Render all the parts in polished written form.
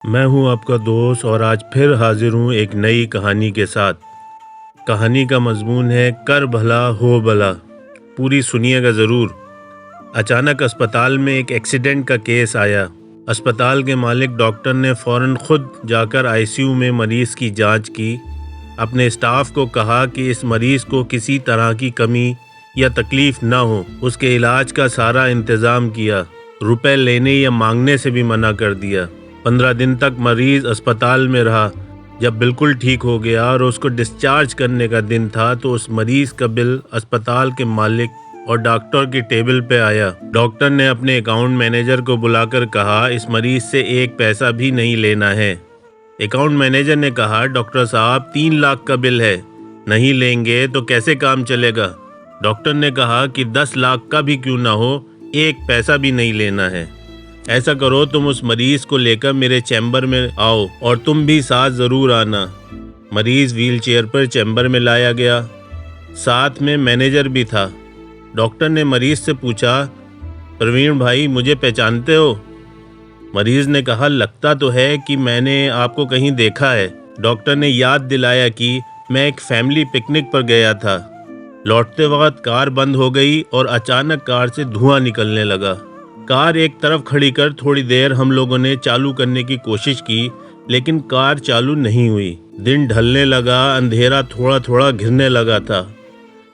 میں ہوں آپ کا دوست اور آج پھر حاضر ہوں ایک نئی کہانی کے ساتھ۔ کہانی کا مضمون ہے کر بھلا ہو بھلا۔ پوری سنیے گا ضرور۔ اچانک اسپتال میں ایک ایکسیڈنٹ کا کیس آیا۔ اسپتال کے مالک ڈاکٹر نے فوراً خود جا کر ICU میں مریض کی جانچ کی۔ اپنے اسٹاف کو کہا کہ اس مریض کو کسی طرح کی کمی یا تکلیف نہ ہو۔ اس کے علاج کا سارا انتظام کیا۔ روپے لینے یا مانگنے سے بھی منع کر دیا۔ 15 دن تک مریض اسپتال میں رہا۔ جب بالکل ٹھیک ہو گیا اور اس کو ڈسچارج کرنے کا دن تھا تو اس مریض کا بل اسپتال کے مالک اور ڈاکٹر کی ٹیبل پہ آیا۔ ڈاکٹر نے اپنے اکاؤنٹ مینیجر کو بلا کر کہا اس مریض سے 1 پیسہ بھی نہیں لینا ہے۔ اکاؤنٹ مینیجر نے کہا ڈاکٹر صاحب 3 لاکھ کا بل ہے، نہیں لیں گے تو کیسے کام چلے گا؟ ڈاکٹر نے کہا کہ 10 لاکھ کا بھی کیوں نہ ہو، 1 پیسہ بھی نہیں لینا ہے۔ ایسا کرو تم اس مریض کو لے کر میرے چیمبر میں آؤ اور تم بھی ساتھ ضرور آنا۔ مریض ویل چیئر پر چیمبر میں لایا گیا، ساتھ میں مینیجر بھی تھا۔ ڈاکٹر نے مریض سے پوچھا پروین بھائی مجھے پہچانتے ہو؟ مریض نے کہا لگتا تو ہے کہ میں نے آپ کو کہیں دیکھا ہے۔ ڈاکٹر نے یاد دلایا کہ میں ایک فیملی پکنک پر گیا تھا۔ لوٹتے وقت کار بند ہو گئی اور اچانک کار سے دھواں نکلنے لگا۔ کار ایک طرف کھڑی کر تھوڑی دیر ہم لوگوں نے چالو کرنے کی کوشش کی لیکن کار چالو نہیں ہوئی۔ دن ڈھلنے لگا، اندھیرا تھوڑا تھوڑا گھرنے لگا تھا۔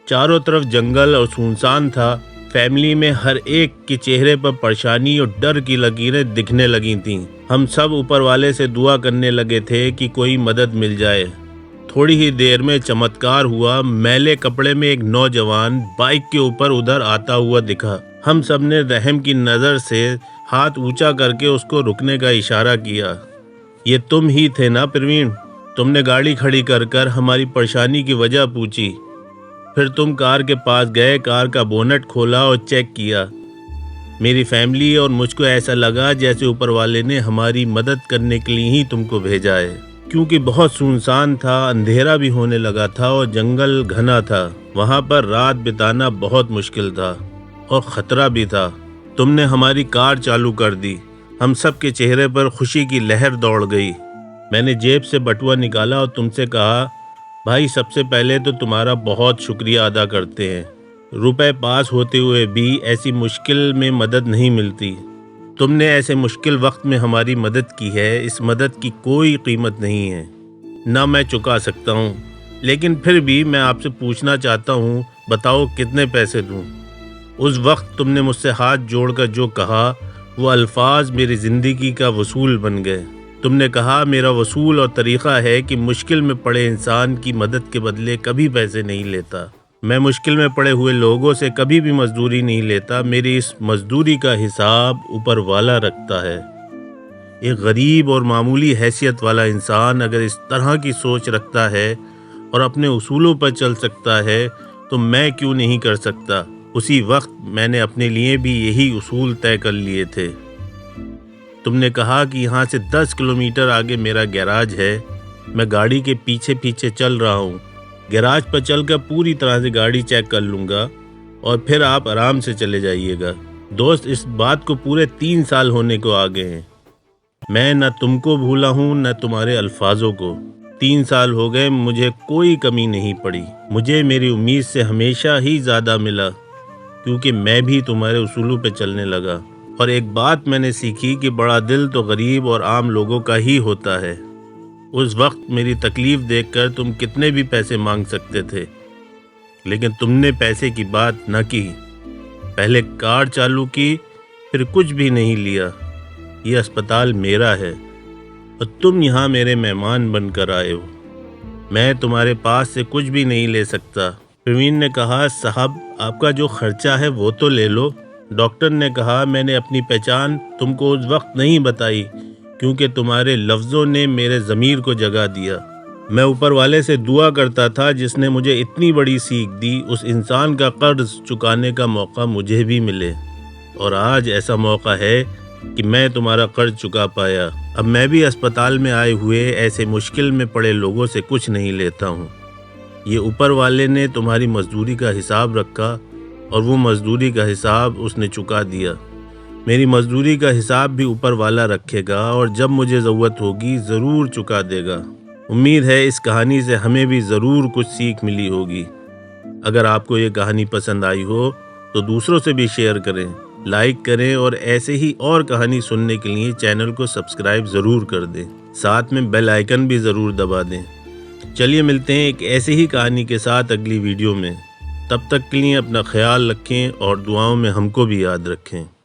چاروں طرف جنگل اور سنسان تھا۔ فیملی میں ہر ایک کے چہرے پر پریشانی اور ڈر کی لکیریں دکھنے لگی تھیں۔ ہم سب اوپر والے سے دعا کرنے لگے تھے کہ کوئی مدد مل جائے۔ تھوڑی ہی دیر میں چمتکار ہوا، میلے کپڑے میں ایک نوجوان بائک کے اوپر ادھر آتا ہوا دکھا۔ ہم سب نے رحم کی نظر سے ہاتھ اونچا کر کے اس کو رکنے کا اشارہ کیا۔ یہ تم ہی تھے نا پروین؟ تم نے گاڑی کھڑی کر کر ہماری پریشانی کی وجہ پوچھی۔ پھر تم کار کے پاس گئے، کار کا بونٹ کھولا اور چیک کیا۔ میری فیملی اور مجھ کو ایسا لگا جیسے اوپر والے نے ہماری مدد کرنے کے لیے ہی تم کو بھیجا ہے، کیونکہ بہت سنسان تھا، اندھیرا بھی ہونے لگا تھا اور جنگل گھنا تھا۔ وہاں پر رات بتانا بہت مشکل تھا اور خطرہ بھی تھا۔ تم نے ہماری کار چالو کر دی۔ ہم سب کے چہرے پر خوشی کی لہر دوڑ گئی۔ میں نے جیب سے بٹوا نکالا اور تم سے کہا بھائی سب سے پہلے تو تمہارا بہت شکریہ ادا کرتے ہیں۔ روپے پاس ہوتے ہوئے بھی ایسی مشکل میں مدد نہیں ملتی۔ تم نے ایسے مشکل وقت میں ہماری مدد کی ہے، اس مدد کی کوئی قیمت نہیں ہے، نہ میں چکا سکتا ہوں۔ لیکن پھر بھی میں آپ سے پوچھنا چاہتا ہوں، بتاؤ کتنے پیسے دوں؟ اس وقت تم نے مجھ سے ہاتھ جوڑ کر جو کہا وہ الفاظ میری زندگی کا وصول بن گئے۔ تم نے کہا میرا وصول اور طریقہ ہے کہ مشکل میں پڑے انسان کی مدد کے بدلے کبھی پیسے نہیں لیتا۔ میں مشکل میں پڑے ہوئے لوگوں سے کبھی بھی مزدوری نہیں لیتا، میری اس مزدوری کا حساب اوپر والا رکھتا ہے۔ ایک غریب اور معمولی حیثیت والا انسان اگر اس طرح کی سوچ رکھتا ہے اور اپنے اصولوں پر چل سکتا ہے تو میں کیوں نہیں کر سکتا؟ اسی وقت میں نے اپنے لیے بھی یہی اصول طے کر لیے تھے۔ تم نے کہا کہ یہاں سے 10 کلومیٹر آگے میرا گیراج ہے، میں گاڑی کے پیچھے پیچھے چل رہا ہوں۔ گیراج پر چل کر پوری طرح سے گاڑی چیک کر لوں گا اور پھر آپ آرام سے چلے جائیے گا۔ دوست اس بات کو پورے 3 سال ہونے کو آگے ہیں۔ میں نہ تم کو بھولا ہوں نہ تمہارے الفاظوں کو۔ 3 سال ہو گئے، مجھے کوئی کمی نہیں پڑی۔ مجھے میری امید سے ہمیشہ ہی زیادہ ملا، کیونکہ میں بھی تمہارے اصولوں پہ چلنے لگا۔ اور ایک بات میں نے سیکھی کہ بڑا دل تو غریب اور عام لوگوں کا ہی ہوتا ہے۔ اس وقت میری تکلیف دیکھ کر تم کتنے بھی پیسے مانگ سکتے تھے، لیکن تم نے پیسے کی بات نہ کی۔ پہلے کار چالو کی، پھر کچھ بھی نہیں لیا۔ یہ اسپتال میرا ہے اور تم یہاں میرے مہمان بن کر آئے ہو۔ میں تمہارے پاس سے کچھ بھی نہیں لے سکتا۔ پروین نے کہا صاحب آپ کا جو خرچہ ہے وہ تو لے لو۔ ڈاکٹر نے کہا میں نے اپنی پہچان تم کو اس وقت نہیں بتائی کیونکہ تمہارے لفظوں نے میرے ضمیر کو جگا دیا۔ میں اوپر والے سے دعا کرتا تھا جس نے مجھے اتنی بڑی سیکھ دی، اس انسان کا قرض چکانے کا موقع مجھے بھی ملے، اور آج ایسا موقع ہے کہ میں تمہارا قرض چکا پایا۔ اب میں بھی اسپتال میں آئے ہوئے ایسے مشکل میں پڑے لوگوں سے کچھ نہیں لیتا ہوں۔ یہ اوپر والے نے تمہاری مزدوری کا حساب رکھا اور وہ مزدوری کا حساب اس نے چکا دیا۔ میری مزدوری کا حساب بھی اوپر والا رکھے گا اور جب مجھے ضرورت ہوگی ضرور چکا دے گا۔ امید ہے اس کہانی سے ہمیں بھی ضرور کچھ سیکھ ملی ہوگی۔ اگر آپ کو یہ کہانی پسند آئی ہو تو دوسروں سے بھی شیئر کریں، لائک کریں اور ایسے ہی اور کہانی سننے کے لیے چینل کو سبسکرائب ضرور کر دیں، ساتھ میں بیل آئیکن بھی ضرور دبا دیں۔ چلیے ملتے ہیں ایک ایسے ہی کہانی کے ساتھ اگلی ویڈیو میں۔ تب تک کے لیے اپنا خیال رکھیں اور دعاؤں میں ہم کو بھی یاد رکھیں۔